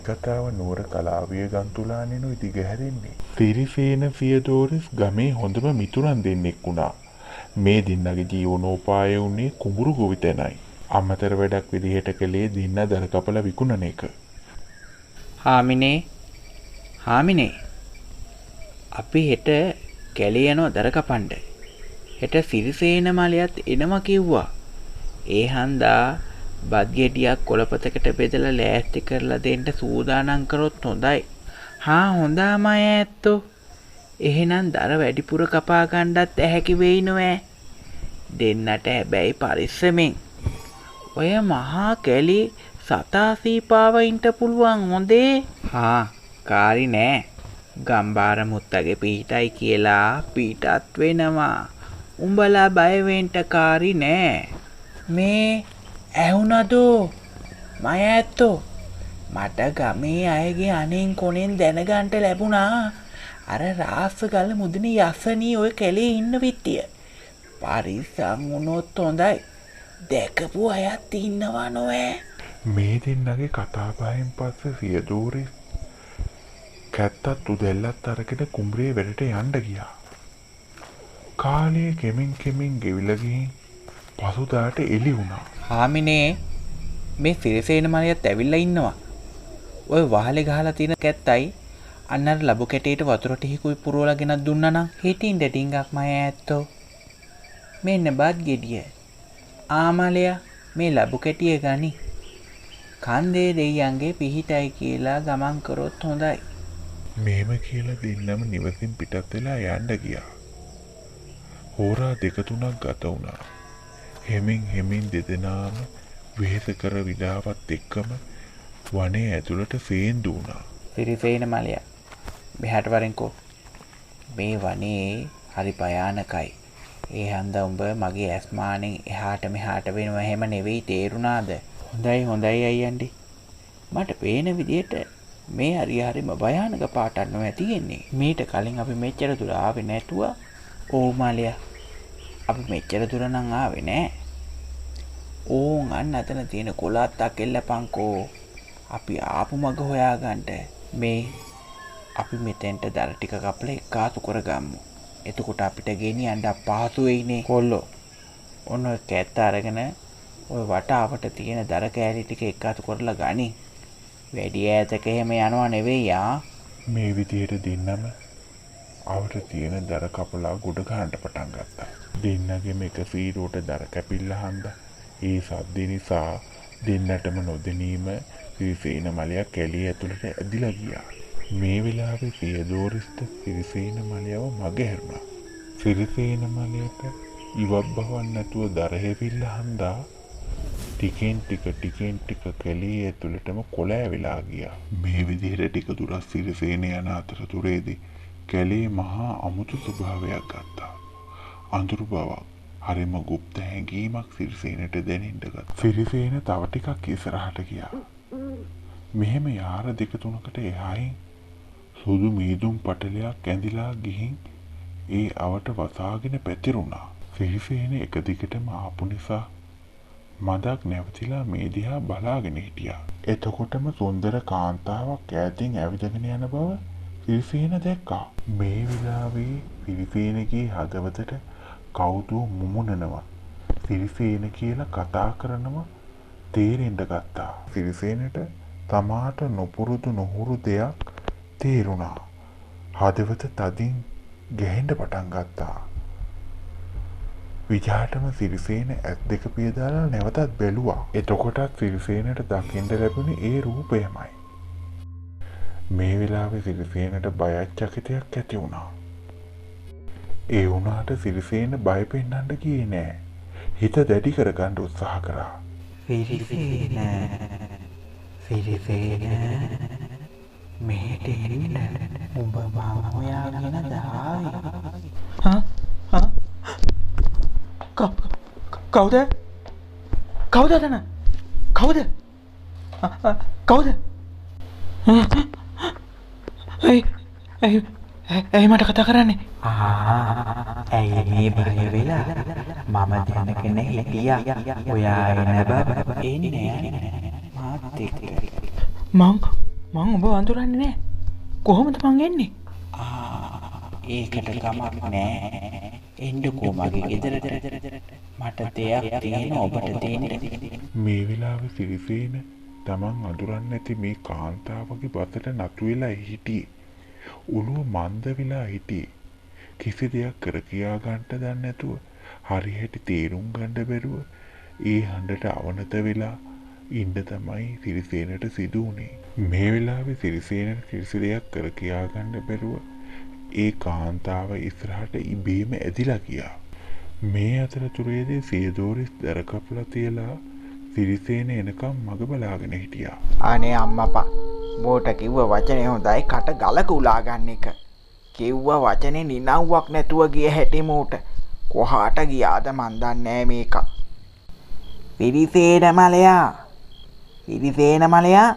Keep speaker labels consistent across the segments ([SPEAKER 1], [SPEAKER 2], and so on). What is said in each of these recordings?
[SPEAKER 1] කතාව නුවර කලාවිය ගන්තුලානෙනුයි දිගහැරෙන්නේ. සිරිසේන සියදෝරිස් ගමේ හොඳම මිතුරන් දෙන්නෙක් වුණා. මේ දෙන්නගේ ජීවනෝපාය වුණේ කුඹුරු ගොවිතැනයි. අමතර වැඩක් විදිහට කළේ දෙන්න දර කපලා විකුණන එක.
[SPEAKER 2] හාමිනේ අපි හෙට කැලේ යනවා දර කපන්න. හෙට සිරිසේන මලයත් එනවා කිව්වා. ඒ හන්දා බත් ගෙඩියක් කොළපතකට බෙදලා ලෑස්ති කරලා දෙන්න සූදානම් කරොත් හොඳයි. හොඳාමයි ඇත්තෝ. එහෙනම් දර වැඩිපුර කපා ගන්නත් ඇහැකි වෙයි නෑ. දෙන්නට හැබැයි පරිස්සමෙන්. ඔය මහා කැලි සතා සීපාව ඉන්න පුළුවන් හොඳේ. කාරි නෑ. ගම්බාර මුත්තගේ පීටයි කියලා පීටත් වෙනවා. උඹලා බය වෙන්න කාරි නෑ. මේ ඇහුණදෝ මය ඇත්තෝ මට ගමේ අයගේ අනෙන් කොනෙන් දැනගන්ට ලැබුණා අර රාස්සගල මුදනේ යස්සනී ඔය කැලේ ඉන්න විත්තිය. පරිස්සම් වුණොත් හොඳයි. දැකපු අයත් ඉන්නවා නොවෑ.
[SPEAKER 1] මේ දෙන්නගේ කතාබහෙන් පස්සේ සියදෝරිස් කැත්තත් උදැල්ලත් අරගෙන කුඹුරේ වැඩට යන්න ගියා. කාලය කෙමින් ගෙවිලා ගිහින් පසුදාට එළි වුණා.
[SPEAKER 2] හාමිනේ මේ සිරිසේන මලියත් ඇවිල්ලා ඉන්නවා. ඔය වහලේ ගහලා තියෙන කැත්තයි අන්නර ලැබු කැටේට වතුර ටිකකුයි පුරවලා ගෙනත් දුන්නා නම් හිටින් ඩටින්ගක් මය ඇත්තෝ. මෙන්න බත් ගෙඩිය. ආමලය මේ ලැබු කැටිය ගනි. කන්දේ දෙයියන්ගේ පිහිටයි කියලා ගමන් කරොත් හොඳයි.
[SPEAKER 1] මේම කියලා දෙන්නම නිවසින් පිටත් වෙලා යන්න ගියා. හෝරා 2-3ක් ගත වුණා. හෙමින් දෙදෙනාම වෙහෙස කර විඩාවත් එක්කම වනේ ඇතුළට සේන්දු වුණා.
[SPEAKER 2] සිරිසේන මලය මෙහාට වරෙන්කෝ. මේ වනේ හරි භයානකයි. ඒ හන්දා උඹ මගේ ඇස්මානෙන් එහාට මෙහාට වෙනව හැම නෙවෙයි තේරුණාද? හොඳයි අයියන්ඩි. මට පේන විදියට මේ හරිම භයානක පාටක් නොවැ තියෙන්නේ. මීට කලින් අපි මෙච්චර දුර ආවේ නැතුව ඕ මාලියා අපි මෙච්චර දුර නම් ආවේ නෑ. ඕන් අන්න අතන තියෙන කොළාත්තක් එල්ලපන්කෝ. අපි ආපු මග හොයාගන්න. මේ අපි මෙතෙන්ට දර ටික කපලා එක්කාසු කරගමු. එතකොට අපිට ගෙනියන්න පහසු වෙයිනේ කොල්ලෝ. ඔන්න ඔය කැත්ත අරගෙන ඔය වටාවට තියෙන දර කෑලි ටික එක්කාසු කරලා ගනි. වැඩි ඈතක එහෙම යනවා නෙවෙයි
[SPEAKER 1] මේ විදියට දෙන්නම අවට තියෙන දර කපලා ගොඩ ගහන්න පටන් ගත්තා. දෙන්නගෙම එක සීරුවට දර කැපිල්ල හන්දා. ඒ සද්ද නිසා දෙන්නටම නොදැනීම සිරිසේන මලයා කැලේ ඇතුළට ඇදිලා ගියා. මේ වෙලාවේ සියදෝරිස්ට සිරිසේන මලයව මගහැරුණා. සිරිසේන මලයට ඉවක් බවන්න නැතුව දර හැවිල්ල හන්දා ටිකෙන් ටික කැලේ ඇතුළටම කොළ ඇවිලා ගියා. මේ විදිහට ටික දුරක් සිරිසේන යන අතරතුරේදී කැලේ මහා අමුතු ස්වභාවයක් ගත්තා. අඳුරු බවක් හරිම গুপ্ত හැඟීමක් සිරිසේනට දැනෙන්න ගත්තා. සිරිසේන තව ටිකක් ඉස්සරහට ගියා. මෙහෙම යාර 2-3කට එහායින් සුදු මීදුම් පටලයක් ඇඳිලා ගිහින් ඒ අවට වසාගෙන පැතිරුණා. සිරිසේන එක දිගටම ආපු නිසා මදක් නැවතිලා මේ දිහා බලාගෙන හිටියා. එතකොටම සුන්දර කාන්තාවක් ඈතින් ඇවිදගෙන යන බව සිරිසේන දැක්කා. මේ වෙලාවේ සිරිසේනගේ හදවතට කවුද මුමුණනවා. සිරිසේන කියලා කතා කරනවා තේරෙන්න ගත්තා. සිරිසේනට තමාට නොපුරුදු නොහුරු දෙයක් තේරුණා. හදවත තදින් ගැහෙන්න පටන් ගත්තා. විජාටම සිරිසේන ඇස් දෙක පියදාලා නැවතත් බැලුවා. එතකොටත් සිරිසේනට දකින්න ලැබුණේ ඒ රූපයමයි. මේ වෙලාවේ සිරිසේනට බයත් චකිතයක් ඇති වුණා. ඒ වුණාට සිරිසේන බය පෙන්නන්න ගියේ නෑ. හිත දැඩි කරගන්න උත්සාහ කරා.
[SPEAKER 2] සිරිසේන මෙහෙට එන්න උඹ මම හොයාගෙන දායි. කවුද? කවුද අතන? කවුද? කවුද? ඇයි මට කතා කරන්නේ? ඇයි මේ බය වෙලා? මම දැනගෙන හිටියා. ඔයා එන බව එන්නේ මාත් එක්ක.
[SPEAKER 3] මං ඔබ අඳුරන්නේ නෑ. කොහොමද මං එන්නේ?
[SPEAKER 2] ඒකට කමක් නෑ. එන්නකෝ මගේ ගෙදරට. මට දෙයක් තියෙන ඔබට දෙන්න.
[SPEAKER 1] මේ වෙලාවේ සිරිසේන තමන් අඳුරන්නේ නැති මේ කාන්තාවගේ බතට නතු වෙලා හිටියේ. ඔළුව මන්ද වෙලා හිටියේ. කිසි දෙයක් කර කියා ගන්නට දන්නේ නැතුව හරියට තේරුම් ගන්න බැරුව ඒ හඬට අවනත වෙලා ඉන්න තමයි සිරිසේනට සිදු වුණේ. මේ වෙලාවේ සිරිසේනට කිසි දෙයක් කර කියා ගන්න බැරුව ඒ කාන්තාව ඉස්සරහට ඉබේම ඇදිලා ගියා. මේ අතරතුරේදී සියදෝරිස් දර කපලා තියලා සිරිසේන එනකම් මග බලාගෙන හිටියා.
[SPEAKER 3] අනේ අම්මපා මෝට කිව්ව වචනේ හොඳයි කට ගලක උලා ගන්න එක. කිව්ව වචනේ නිනව්වක් නැතුව ගිය හැටි මෝට. කොහාට ගියාද මන් දන්නේ මේක. සිරිසේන මලයා. සිරිසේන මලයා.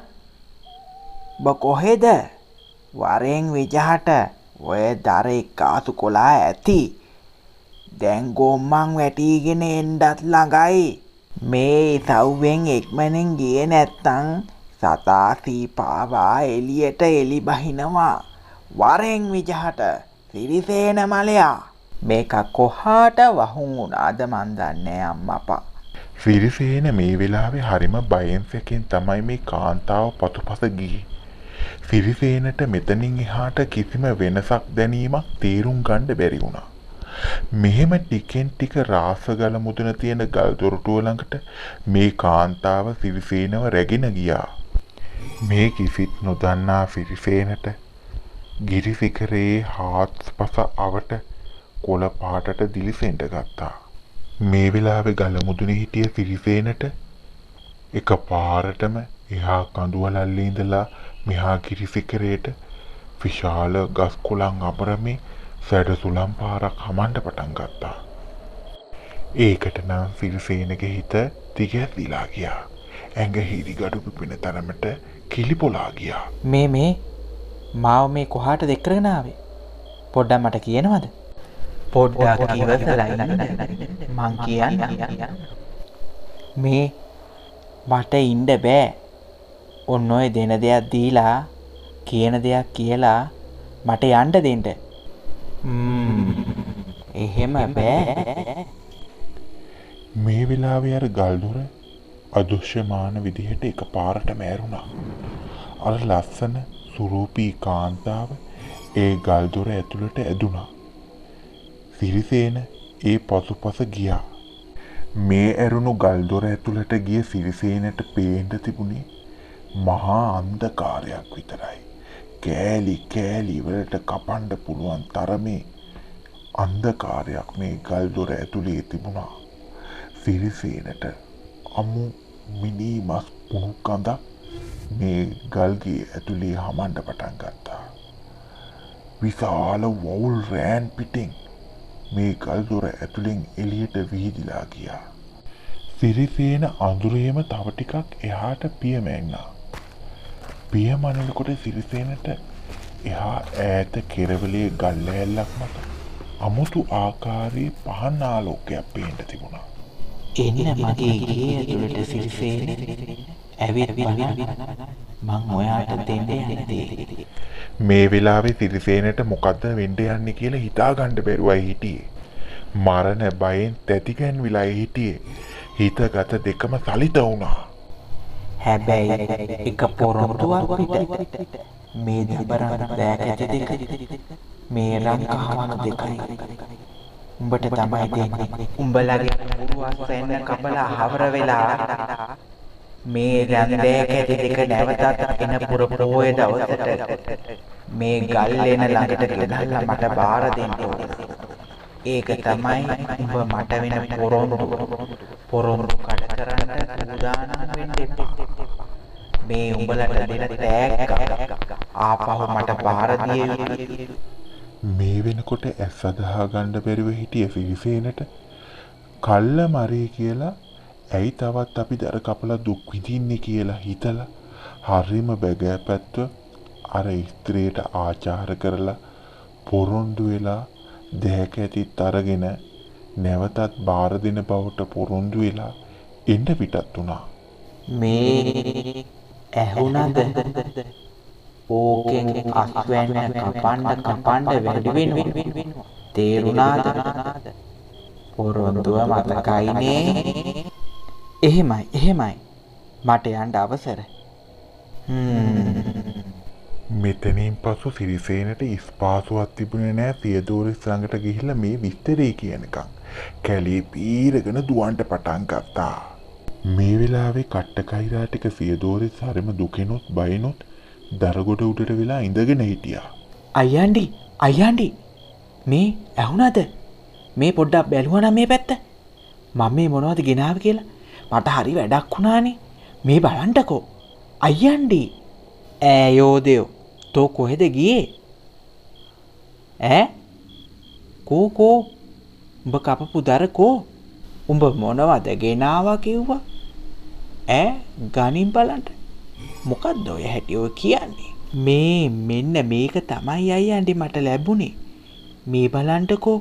[SPEAKER 3] ඔබ කොහෙද? වරෙන් විජහට ඔය දර එක්කාසු කොලා ඇති. දැන් ගොම්මන් වැටිගෙන එන්නත් ළඟයි. මේ සව්වෙන් එක්මනින් ගියේ නැත්තම් සතා සීපාවා එළියට එලි බහිනවා. වරෙන් විජහට සිරිසේන මලයා. මේක කොහාට වහුන් වුණාද මන් දන්නේ අම්මපා.
[SPEAKER 1] සිරිසේන මේ වෙලාවේ හරිම බයෙන් සැකෙන් තමයි මේ කාන්තාව පසුපස ගියේ. සිරිසේනට මෙතනින් එහාට කිසිම වෙනසක් දැනීමක් තේරුම් ගන්න බැරි වුණා. මෙහෙම ටිකෙන් ටික රාසගල මුදුන තියෙන ගල් දොරටුව ළඟට මේ කාන්තාව සිරිසේනව රැගෙන ගියා. මේ කිසිත් නොදන්නා සිරිසේනට ගිරි සිකරේ හාත්පස අවට කොළ පාටට දිලිසෙන්න ගත්තා. මේ වෙලාවේ ගල මුදුනේ හිටිය සිරිසේනට එක පාරටම එහා කඳුවලල්ලේ ඉඳලා මෙහා ගිරි සිකරේට විශාල ගස් කොළන් අබරමේ සැඩසුලම් පාරක් හමන්න පටන් ගත්තා. ඒකට නම් සිරිසේනගේ හිත දිගැස්විලා ගියා. ඇඟ හිරිගඩු පිපෙන තරමට කිලිපොලා ගියා.
[SPEAKER 3] මේ මාව මේ කොහාටද එක්කගෙන ආවේ? පොඩ්ඩක් මට කියනවද? පොඩ්ඩක් ඉවසලා ඉන්න. මං කියන්නේ මේ මට ඉන්න බෑ. ඔන්න ඔය දෙන දෙයක් දීලා කියන දෙයක් කියලා මට යන්න දෙන්න. එහෙම බෑ.
[SPEAKER 1] මේ වෙලාවේ අර ගල්දොර අදෘශ්‍යමාන විදිහට එකපාරටම ඇරුණා. අර ලස්සන සුරූපී කාන්තාව ඒ ගල්දොර ඇතුළට ඇදුණා. සිරිසේන ඒ පසුපස ගියා. මේ ඇරුණු ගල්දොර ඇතුළට ගිය සිරිසේනට පේන්න තිබුණේ මහා අන්ධකාරයක් විතරයි. කෑලි කෑලි වලට කපන්න පුළුවන් තරමේ අන්ධකාරයක් මේ ගල්දොර ඇතුලේ තිබුණා. සිරිසේනට අමු මිනී මස් පුණු කඳ මේ ගල්ගේ ඇතුලේ හමන්න පටන් ගත්තා. විශාල වවුල් රෑන් පිටින් මේ ගල්දොර ඇතුලෙන් එළියට විහිදිලා ගියා. සිරිසේන අඳුරේම තව ටිකක් එහාට පියමැන්නා. පියමනනකොට සිරිසේනට එහා ඈත කෙරවලේ ගල් ලෑල්ලක් මත අමුතු ආකාරයේ පහන් ආලෝකයක් පේන්න තිබුණා.
[SPEAKER 3] එන්න මගේ ගේ ඇතුළට සිරිසේන. ඇවිත් බලන්න. මං ඔයාට දෙන්න යන්නේ.
[SPEAKER 1] මේ වෙලාවේ සිරිසේනට මොකද්ද වෙන්න යන්නේ කියලා හිතා ගන්න බැරුවයි හිටියේ. මරණ බයෙන් තැතිගැන්විලා හිටියේ. හිතගත දෙකම සලිත වුණා.
[SPEAKER 3] හැබැයි එක පොරොන්දුවක් පිට මේ දබරන බෑකැති දෙක මේ රංකහවන දෙකයි. උඹට තමයි දෙන්නේ. උඹලගේ පුරුවස් එන්න කපලා හවර වෙලා මේ රන්දෑ කැටි දෙක නැවතත් එන පුරපෝය දවසට මේ ගල් එන ළඟට ගෙනල්ලා මට බාර දෙන්න ඕනේ. ඒක තමයි උඹ මට වෙන පොරොන්දු කඩ කරන්න උදානම් වෙන්න එපා. මේ උඹලට දෙන තෑග්ග ආපහු මට බාර දිය යුතුයි.
[SPEAKER 1] මේ වෙනකොට ඇස් අදහා ගන්න බැරිව හිටිය සිරිසේනට කල්ල මරේ කියලා ඇයි තවත් අපි දර කපලා දුක් විඳින්නේ කියලා හිතලා හරිම බැගෑපැත්ව අර ස්ත්‍රියට ආචාර කරලා පොරොන්දු වෙලා දැක ඇතිත් අරගෙන නැවතත් බාර දෙන බවට පොරොන්දු වෙලා එන්න පිටත් වුණා.
[SPEAKER 3] මේ ඇහුණද?
[SPEAKER 2] ඕකෙන් අස්වැන්න කපන්න වැඩි වෙනවා. තේරුණාද? පොරොන්දුව මතකයිනේ. එහෙමයි. මට යන්න අවසර.
[SPEAKER 1] මෙතනින් පසු සිරිසේනට ඉස්පාසුවක් තිබුණේ නෑ සියදෝරිස් ළඟට ගිහිල්ලා මේ විස්තරේ කියනකම්. කැලේ පීරගෙන දුවන්ට පටන් ගත්තා. මේ වෙලාවේ කට්ටකයිරා ටික සියදෝරිස් හරිම දුකෙනුත් බයනුත් දරගොඩ උඩට වෙලා ඉඳගෙන හිටියා.
[SPEAKER 2] අයියන්ඩි මේ ඇහුණාද? මේ පොඩ්ඩක් බැලුවා මේ පැත්ත. මම මේ මොනවද ගෙනාවේ කියලා මට හරි වැඩක් වුණානේ. මේ බලන්නකෝ. අයියන්ඩි යෝදයෝ තෝ කොහෙද ගියේ? කෝ උඹ කපපු දරකෝ? උඹ මොනවද ගෙනාවා කිව්වා? ගනින් බලන්න. මොකද්ද ඔය හැටි ඔය කියන්නේ? මෙන්න මේක තමයි අයියන්ඩි මට ලැබුණේ. මේ බලන්නකෝ.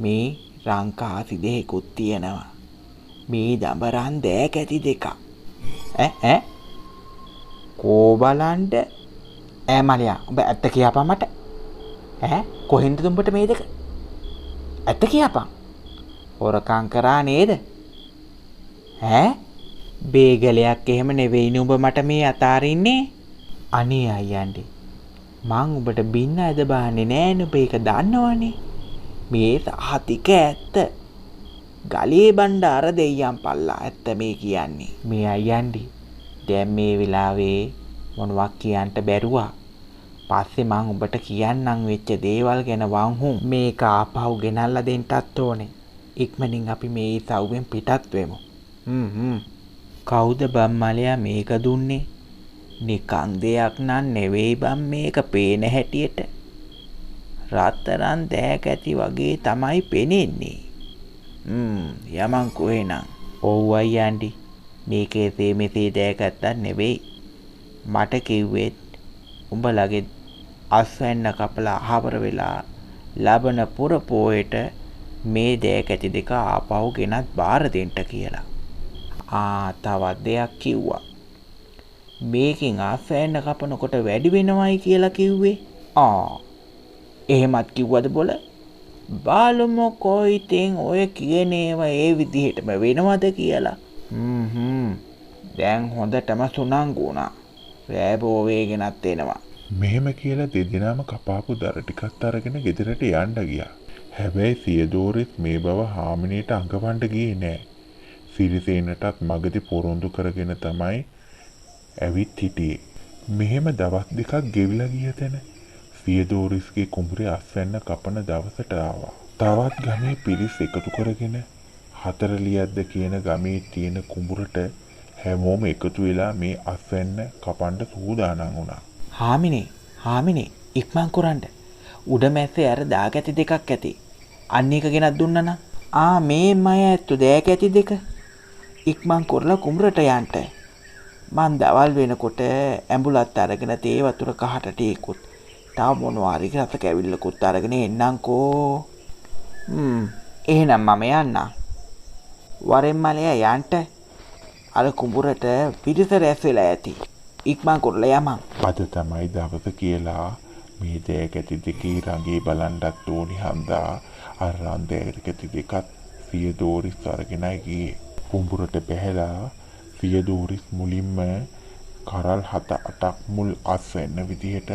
[SPEAKER 2] මේ රංකාසි දෙකකුත් තියෙනවා. මේ දඹරන් දෑක ඇති දෙකක්. කෝ බලන්න. මලියා උඹ ඇත්ත කියපන් මට. කොහෙන්ද උඹට මේ දෙක? ඇත්ත කියපන්. හොරකම් කරා නේද? බේගලයක් එහෙම නෙවෙයිනේ උඹ මට මේ අතාරින්නේ. අනේ අයියන්ඩි මං උඹට බින්න ඇද බාන්නේ නෑනේ. උඹ ඒක දන්නවනේ. මේ සහතික ඇත්ත. ගලේ බණ්ඩාර දෙයියන් පල්ලා ඇත්ත මේ කියන්නේ. මේ අයියන්ඩි දැන් මේ වෙලාවේ මොනවක් කියන්න බැරුවා. පස්සේ මං උඹට කියන්නම් වෙච්ච දේවල් ගැන වංහුම්. මේක ආපහු ගෙනල්ලා දෙන්නත් ඕනේ. ඉක්මනින් අපි මේ සව්වෙන් පිටත් වෙමු. කවුද බම්මලයා මේක දුන්නේ? නිකන් දෙයක් නන් නෙවෙයි බම් මේක පේන හැටියට. රත්තරන් දෑක ඇති වගේ තමයි පෙනෙන්නේ. යමන් කොහෙනම්. ඔව් අයියන්ඩි මේකේ මෙසේ දෑකත්තක් නෙවෙයි. මට කිව්වෙත් උඹලගේ අස්වැන්න කපලා අහවර වෙලා ලබන පුර පෝයට මේ දෑක ඇති දෙක ආපහු ගෙනත් බාර දෙන්න කියලා. තවත් දෙයක් කිව්වා. මේකෙන් අස්වැන්න කපනකොට වැඩි වෙනවයි කියලා කිව්වේ. එහෙමත් කිව්වද බොල? බලමුකෝ ඉතින් ඔය කියන ඒවා ඒ විදිහටම වෙනවද කියලා. දැන් හොඳටම සුනංගු වුණා. රෑබෝ වේගෙනත් එනවා.
[SPEAKER 1] මෙහෙම කියලා දෙදෙනාම කපාපු දර ටිකත් අරගෙන ගෙදරට යන්න ගියා. හැබැයි සියදෝරිස් මේ බව හාමිනේට අඟවන්න ගියේ නෑ. සිරිසේනටත් මගදී පොරොන්දු කරගෙන තමයි ඇවිත් හිටියේ. මෙහෙම දවස් දෙකක් ගෙවිලා ගිය තැන සියදෝරිස්ගේ කුඹුරේ අස්වැන්න කපන දවසට ආවා. තවත් ගමේ පිරිස් එකතු කරගෙන හතරලියද්ද කියන ගමේ තියෙන කුඹුරට හැමෝම එකතු වෙලා මේ අස්වැන්න කපන්න සූදානම් වුණා.
[SPEAKER 2] හාමිනේ ඉක්මන් කරන්න. උඩමැස්සේ අර දාගැති දෙකක් ඇති. අන්න එක ගෙනත් දුන්නා නම්. මේ මය ඇත්තු දෑක ඇති දෙක. ඉක්මන් කරලා කුඹුරට යන්න. මං දවල් වෙනකොට ඇඹුලත් අරගෙන තේ වතුර කහට ටීකුත් තව මොනවා හරි රස කැවිල්ලකුත් අරගෙන එන්නම්කෝ. එහෙනම් මම යන්නම්. වරෙන් මලයා යන්න. අර කුඹුරට පිරිස රැස් වෙලා ඇති. ඉක්මන් කරලා යමන්.
[SPEAKER 1] අද තමයි දවස කියලා මේ දෑක ඇති දෙකේ රඟේ බලන්නත් ඕනි හන්දා අර රන් දෑක ඇති දෙකත් සියදෝරිස් අරගෙනයි ගියේ. කුඹුරට බැහැලා සියදෝරිස් මුලින්ම කරල් 7-8ක් මුල් අස්වැන්න විදිහට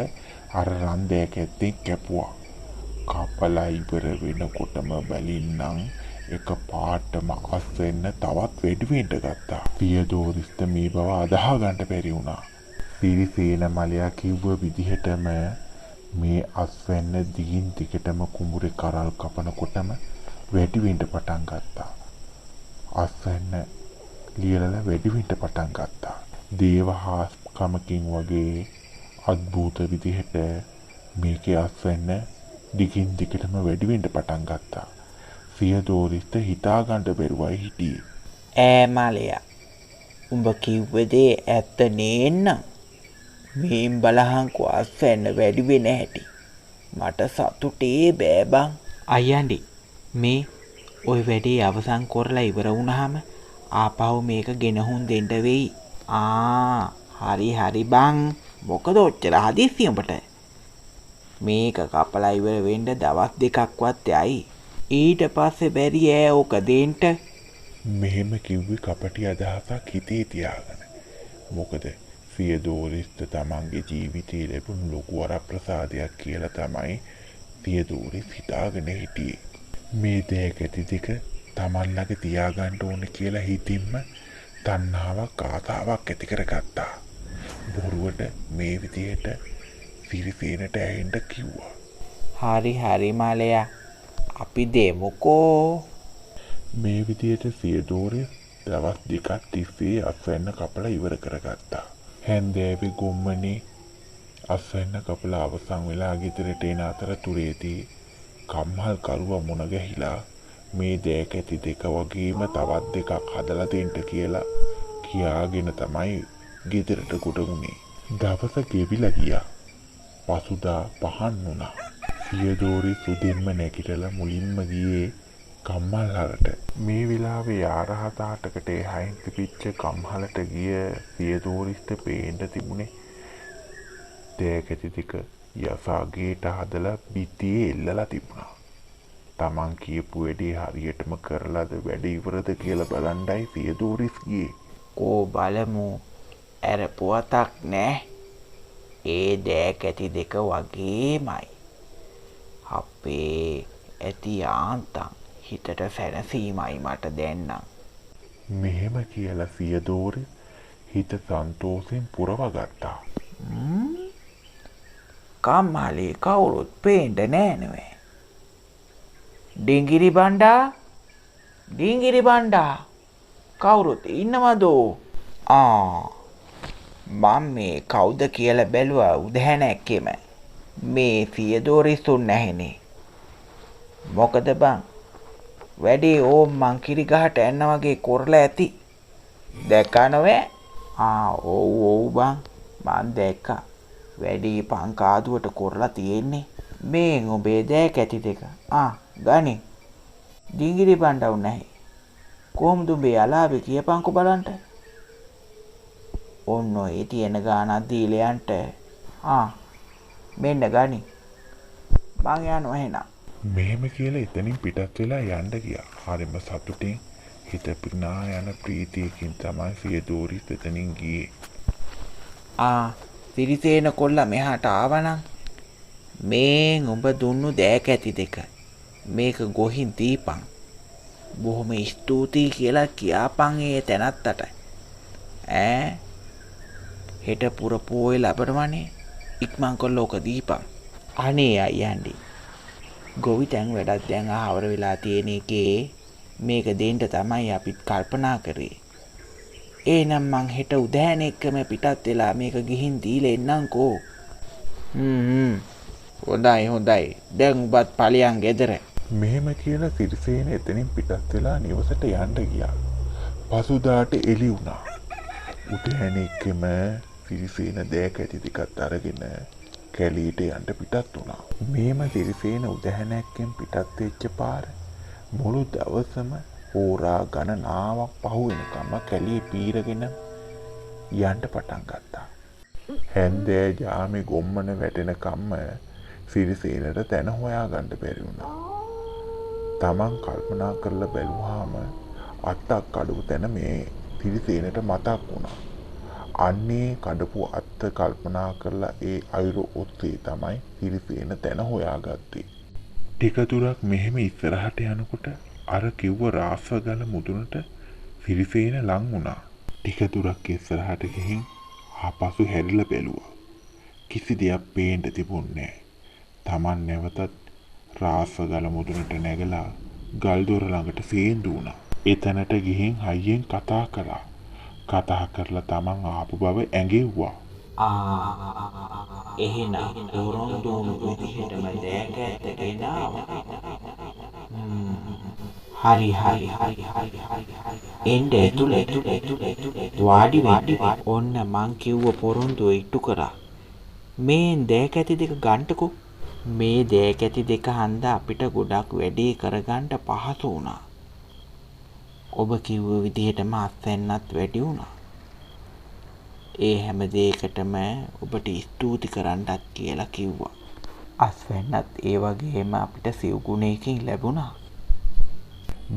[SPEAKER 1] අර රන් දෑක ඇත්තෙන් කැපුවා. කපලා ඉවර වෙනකොටම බැලින්නම් එක පාටම අස්වැන්න තවත් වැඩි වෙන්න ගත්තා. සියදෝරිස්ට මේ බව අදහා ගන්න බැරි වුණා. සිරිසේන මලයා කිව්ව විදිහටම මේ අස්වැන්න දිගින් දිගටම කුඹුරේ කරල් කපනකොටම වැඩි වෙන්න පටන් ගත්තා. අස්වැන්න ලියලලා වැඩි වෙන්න පටන් ගත්තා. දේවහාස්කමකින් වගේ අద్භූත විදිහට මේකේ අස්වැන්න දිගින් දිගටම වැඩි වෙන්න පටන් ගත්තා. සියදෝරිස්ට හිතා ගන්න බැරුවයි හිටියේ.
[SPEAKER 2] මලයා උඹ කිව්ව දේ ඇත්ත නේන්නම්. මේන් බලහන්කෝ අස්වැන්න වැඩි වෙන හැටි. මට සතුටේ බෑ බං. අයියන්ඩි මේ ඔය වැඩේ අවසන් කරලා ඉවර වුණාම ආපහු මේක ගෙනහුන් දෙන්න වෙයි. හරි බං. මොකද ඔච්චර හදිස්සි උඹට? මේක කපලා ඉවර වෙන්න දවස් දෙකක්වත් යයි. ඊට පස්සේ බැරි ඈ ඕක දෙන්න.
[SPEAKER 1] මෙහෙම කිව්වේ කපටි අදහසක් හිතේ තියාගෙන. මොකද සියදෝරිස්ට තමන්ගේ ජීවිතේ ලැබුණු ලොකු වරප්‍රසාදයක් කියලා තමයි සියදෝරිස් හිතාගෙන හිටියේ. මේ දෑකැති දෙක තමන් ළඟ තියාගන්න ඕන කියලා හිතින්ම තණ්හාවක් ආසාවක් ඇති කරගත්තා. බොරුවට මේ විදියට සිරිසේනට ඇහෙන්න කිව්වා.
[SPEAKER 2] හරි මාලයා. අපි දෙමුකෝ.
[SPEAKER 1] මේ විදියට සියදෝරිස් දවස් දෙකක් තිස්සේ අස්වැන්න කපලා ඉවර කරගත්තා. හැන්දෑවේ ගොම්මනේ අස්වැන්න කපලා අවසන් වෙලා ගෙදරට එන අතරතුරේදී කම්හල් කරුවා මුණ ගැහිලා මේ දෑකැති දෙක වගේම තවත් දෙකක් හදලා දෙන්න කියලා කියාගෙන තමයි ගෙදරට ගොඩ වුණේ. දවස ගෙවිලා ගියා. පසුදා පහන් වුණා. සියදෝරිස් උදෙන්ම නැගිටලා මුලින්ම ගියේ කම්මල්හලට. මේ වෙලාවේ යාරහතාටකට එහයින් තිබිච්ච කම්හලට ගිය සියදෝරිස්ට පේන්න තිබුණේ දෑකැති දෙක යසාගේට හදලා බිත්තියේ එල්ලලා තිබුණා. තමන් කියපු වැඩේ හරියටම කරලාද වැඩ ඉවරද කියලා බලන්නයි සියදෝරිස් ගියේ.
[SPEAKER 2] කෝ බලමු. ඇරපුවතක් නෑ. ඒ දෑකැති දෙක වගේමයි. අපේ ඇති ආන්තම් හිතට සැනසීමයි මට දැන්නම්.
[SPEAKER 1] මෙහෙම කියලා සියදෝරිස් හිත සන්තෝෂෙන් පුරවගත්තා.
[SPEAKER 2] කම්මලේ කවුරුත් පේන්න නෑ නෙවෙයි. ඩිංගිරි බණ්ඩා කවුරුත් ඉන්නවදෝ? මම මේ කවුද කියලා බැලුවා උදැහැනැක්කෙම. මේ සියදෝරිසුන් නැහෙනේ. මොකද බං? වැඩේ ඕම් මං කිරි ගහට එන්න වගේ කරලා ඇති. දැක්කා නොවේ? ඔව් බං. මං දැක්කා. වැඩේ පංකාදුවට කරලා තියෙන්නේ. මේ උඹේ දෑකැති දෙක. ගනි. ඩිංගිරි බණ්ඩවු නැහැ. කොහොමද උඹේ අලාවේ කියපන්කෝ බලන්න. ඔන්න ඔය තියෙන ගානක් දීලා යන්න. මෙන්න ගනි. මං යනවා එහෙනම්.
[SPEAKER 1] මෙහෙම කියලා එතනින් පිටත් වෙලා යන්න ගියා. හරිම සතුටින් හිත පිනා යන ප්‍රීතියකින් තමයි සියදෝරිස් එතනින් ගියේ.
[SPEAKER 2] සිරිසේන කොල්ලා මෙහාට ආවනම් මේ උඹ දුන්නු දෑකැති දෙක මේක ගොහින් දීපන්. බොහොම ස්තුතියි කියලා කියාපන් ඒ තැනත්තට. හෙට පුර පෝය ලැබනවනේ. ඉක්මන් කරලා ඕක දීපන්. අනේ අයියන්ඩි. ගොවි තැන් වැඩක් දැන් ආවර වෙලා තියෙන එකේ මේක දෙන්න තමයි අපිත් කල්පනා කරේ. එහෙනම් මං හෙට උදෑන එක්කම පිටත් වෙලා මේක ගිහින් දීලා එන්නම්කෝ. හොඳයි. දැන් ඔබත් ඵලයන් ගෙදර.
[SPEAKER 1] මෙහෙම කියලා සිරිසේන එතනින් පිටත් වෙලා නිවසට යන්න ගියා. පසුදාට එළි වුණා. උදෑන එක්කම සිරිසේන දෑකැටි ටිකත් අරගෙන කැලීට යන්න පිටත් වුණා. මේම සිරිසේන උදෑනැක්කෙන් පිටත් වෙච්ච පාර මුළු දවසම හෝරා ගණනාවක් පහු වෙනකම්ම කැලේ පීරගෙන යන්න පටන් ගත්තා. හැන්දෑ ජාමේ ගොම්මන වැටෙනකම්ම සිරිසේනට තැන හොයාගන්න බැරි වුණා. තමන් කල්පනා කරලා බැලුවාම අත්තක් කඩපු තැන මේ සිරිසේනට මතක් වුණා. අන්නේ කඩපු අත්ත කල්පනා කරලා ඒ අයුර ඔස්සේ තමයි සිරිසේන තැන හොයාගත්තේ. ටික දුරක් මෙහෙම ඉස්සරහට යනකොට අර කිව්ව රාසගල මුදුනට සිරිසේන ලං වුණා. ටික දුරක් ඉස්සරහට ගිහින් ආපසු හැරිලා බැලුවා. කිසි දෙයක් පේන්න තිබුණේ නැහැ. තමන් නැවතත් රාසගල මුදුනට නැගලා ගල්දොර ළඟට සේන්දු වුණා. එතනට ගිහින් හයියෙන් කතා කළා. කතා කරලා තමන් ආපු බව ඇඟෙව්වා.
[SPEAKER 2] එහෙනම් පොරොන්දුම විදිහටම දෑකැත්ත ගෙනාවා. හරි. එන්න ඇතුළේ වාඩි වෙන්න. ඔන්න මං කිව්ව පොරොන්දුව ඉටු කරා. මේ දෑකැති දෙක ගන්නකො. මේ දෑකැති දෙක හන්දා අපිට ගොඩක් වැඩේ කරගන්න පහසු වුණා. ඔබ කිව්ව විදිහටම අත්වෙන්නත් වැඩි වුණා.
[SPEAKER 3] ඒ හැම දෙයකටම ඔබට ස්තුති කරන්නත් කියලා කිව්වා. අස්වැන්නත් ඒ වගේම අපිට සිව් ගුණයකින් ලැබුණා.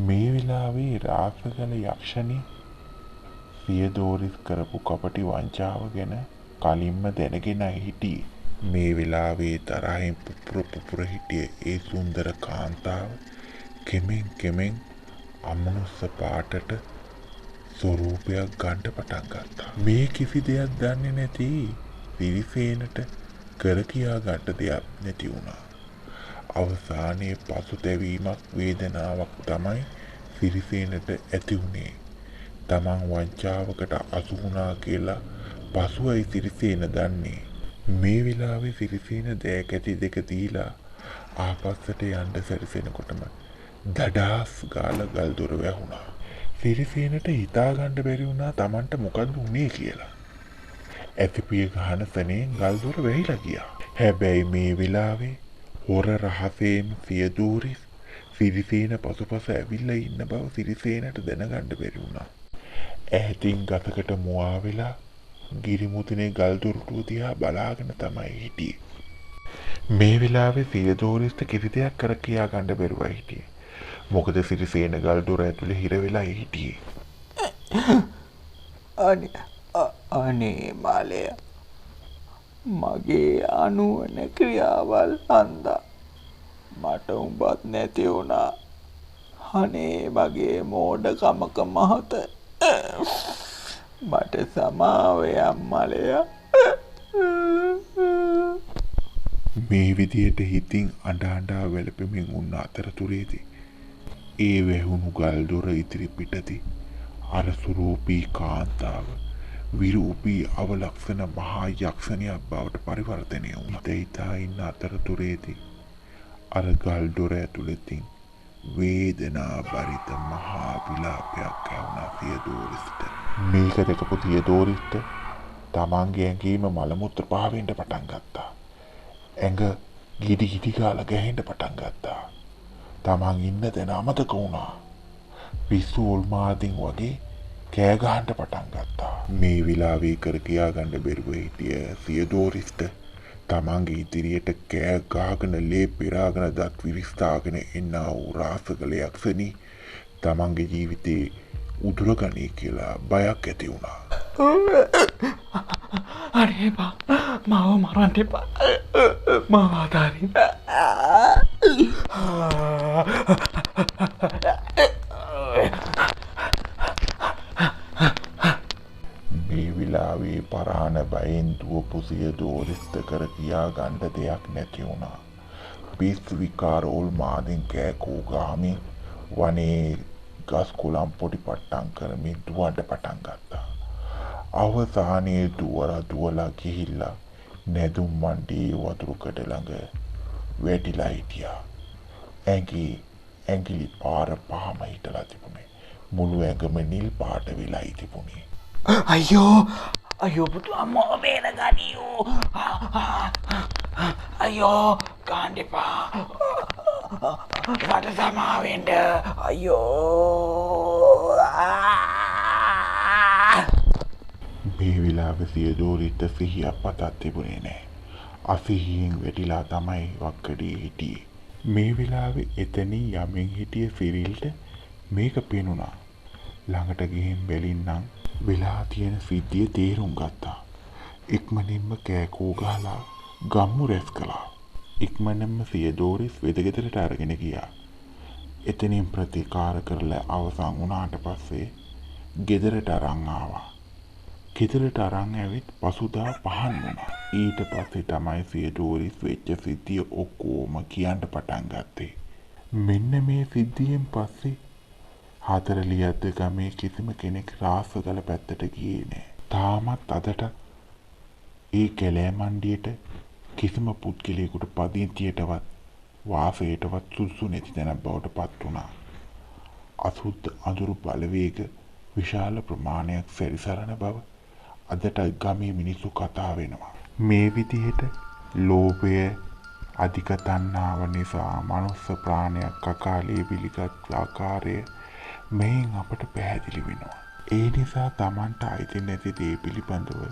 [SPEAKER 1] මේ වෙලාවේ රාසගල යක්ෂණී සියදෝරිස් කරපු කපටි වංචාව ගැන කලින්ම දැනගෙන හිටියේ. මේ වෙලාවේ තරහින් පුපුර හිටිය ඒ සුන්දර කාන්තාව කෙමෙන් අමනුස්ස පාටට ස්වරූපයක් ගන්න පටන් ගත්තා. මේ කිසි දෙයක් දන්නේ නැති සිරිසේනට කර කියා ගන්න දෙයක් නැති වුණා. අවසානයේ පසුතැවීමක් වේදනාවක් තමයි සිරිසේනට ඇති වුණේ. තමන් වංචාවකට අසු වුණා කියලා පසුවයි සිරිසේන දන්නේ. මේ වෙලාවේ සිරිසේන දෑකැටි දෙක දීලා ආපස්සට යන්න සැරිසෙනකොටම දඩාස් ගාලා ගල්දොර වැහුණා. සිරිසේනට හිතාගන්න බැරි වුණා තමන්ට මොකද්ද වුනේ කියලා. ඇතිපිය ගහන සැනෙන් ගල්දොර වැහිලා ගියා. හැබැයි මේ වෙලාවේ හොර රහසෙන් සියදෝරිස් සිරිසේන පසුපස ඇවිල්ලා ඉන්න බව සිරිසේනට දැනගන්න බැරි වුණා. ඈතින් ගතකට මුවා වෙලා ගිරිමුතුනේ ගල්දොරටුව දිහා බලාගෙන තමයි හිටියේ. මේ වෙලාවේ සියදෝරිස්ට කිසි දෙයක් කර කියා ගන්න බැරුව හිටියේ. මොකද සිරිසේන ගල්දොර ඇතුලේ හිර වෙලා හිටියේ.
[SPEAKER 3] අනේ මාලය මගේ අනුවන ක්‍රියාවල් හන්දා මට උඹත් නැති වුණා. අනේ මගේ මෝඩකමක මහත මට සමාව අම්මලය.
[SPEAKER 1] මේ විදියට හිතින් අඬා වැළපෙමින් උන්න අතරතුරේදී ඒ වැහුණු ගල්දොර ඉදිරි පිටදී අර සුරූපී කාන්තාව විරූපී අවලක්ෂණ මහා යක්ෂණියක් බවට පරිවර්තනය වුණා. දෙයිතා ඉන්න අතරතුරේදී අර ගල්දොර ඇතුළතින් වේදනා බරිත මහා විලාපයක් ඇහුණා සියදෝරිස්ට. මේක දැකපු සියදෝරිස්ට තමන්ගේ ඇඟීම මල මුත්‍ර පාවෙන්න පටන් ගත්තා. ඇඟ ගිඩි ගාලා ගැහෙන්න පටන් ගත්තා. තමන් ඉන්න තැන අමතක වුණා. පිස්සු උල්මාදින් වගේ කෑ ගහන්න පටන් ගත්තා. මේ විලාවේ කර කියා ගන්න බැරුව හිටිය සියදෝරිස්ට තමන්ගේ ඉදිරියට කෑ ගහගෙන ලේ පෙරාගෙන දත් විරිස්ථාගෙන එන්නා වූ රාසගල යක්ෂණී තමන්ගේ ජීවිතේ උදුරගනී කියලා බයක් ඇති වුණා.
[SPEAKER 3] අනේ බා මාව මරන්න එපා. මාව ආදරින්.
[SPEAKER 1] මේ විලාවේ පරාණ බයෙන් දුවපු සියදෝරිස්ට කර කියා ගන්න දෙයක් නැති වුණා. පිස්සු විකාර උල්මාදින් කෑකෝ ගාමින් වනේ ගස් කොළන් පොඩි පට්ටම් කරමින් දුවන්න පටන් ගත්තා. අවසානයේ දුවලා ගිහිල්ලා නැදුම් මණ්ඩේ වතුරුකඩ ළඟ වැටිලා හිටියා. ඇඟිලි පාර පහම හිටලා තිබුණේ. මුළු ඇඟම නිල් පාට වෙලා තිබුණේ.
[SPEAKER 3] අයියෝ පුතු අම්මෝ බේරගනියෝ. අයියෝ ගන්න එපා. මට සමාවෙන්න. අයියෝ.
[SPEAKER 1] මේ වෙලාවේ සියදෝරිට සිහියක් පතක් තිබුණේ නැහැ. අසිහියෙන් වැටිලා තමයි වක්කඩේ හිටියේ. මේ වෙලාවේ එතනින් යමින් හිටිය සිරිල්ට මේක පේනුණා. ළඟට ගිහින් බැලින්නම් වෙලා තියෙන සිද්ධිය තේරුම් ගත්තා. ඉක්මනින්ම කෑකෝ ගහලා ගම්මු රැස් කළා. ඉක්මනින්ම සියදෝරිස් වෙදගෙදරට අරගෙන ගියා. එතනින් ප්‍රතිකාර කරලා අවසන් වුණාට පස්සේ ගෙදරට අරන් ආවා. ගෙදරට අරන් ඇවිත් පසුදා පහන් වුණා. ඊට පස්සේ තමයි සියදෝරිස් වෙච්ච සිද්ධිය ඔක්කොම කියන්න පටන් ගත්තේ. මෙන්න මේ සිද්ධියෙන් පස්සේ හතරලියද්ද ගමේ කිසිම කෙනෙක් රාසගල පැත්තට ගියේ නෑ. තාමත් අදට ඒ කැලෑ මණ්ඩියට කිසිම පුද්ගලයෙකුට පදිංචියටවත් වාසයටවත් සුදුසු නැති තැනක් බවට පත් වුණා. අසුද්ධ අඳුරු බලවේග විශාල ප්‍රමාණයක් සැරිසරන බව අදට ගමේ මිනිස්සු කතා වෙනවා. මේ විදිහට ලෝභය අධික තණ්හාව නිසා මනුස්ස ප්‍රාණයක් අකාලේ පිළිගත් ආකාරය මෙයින් අපට පැහැදිලි වෙනවා. ඒ නිසා Tamanට අයිති නැති දේ පිළිබඳව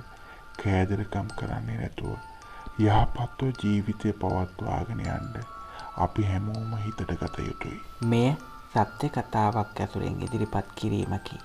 [SPEAKER 1] කෑදරකම් කරන්නේ නැතුව යහපත්ව ජීවිතය පවත්වාගෙන යන්න අපි හැමෝම හිතට ගත යුතුයි.
[SPEAKER 2] මෙය සත්‍ය කතාවක් ඇසුරෙන් ඉදිරිපත් කිරීමකි.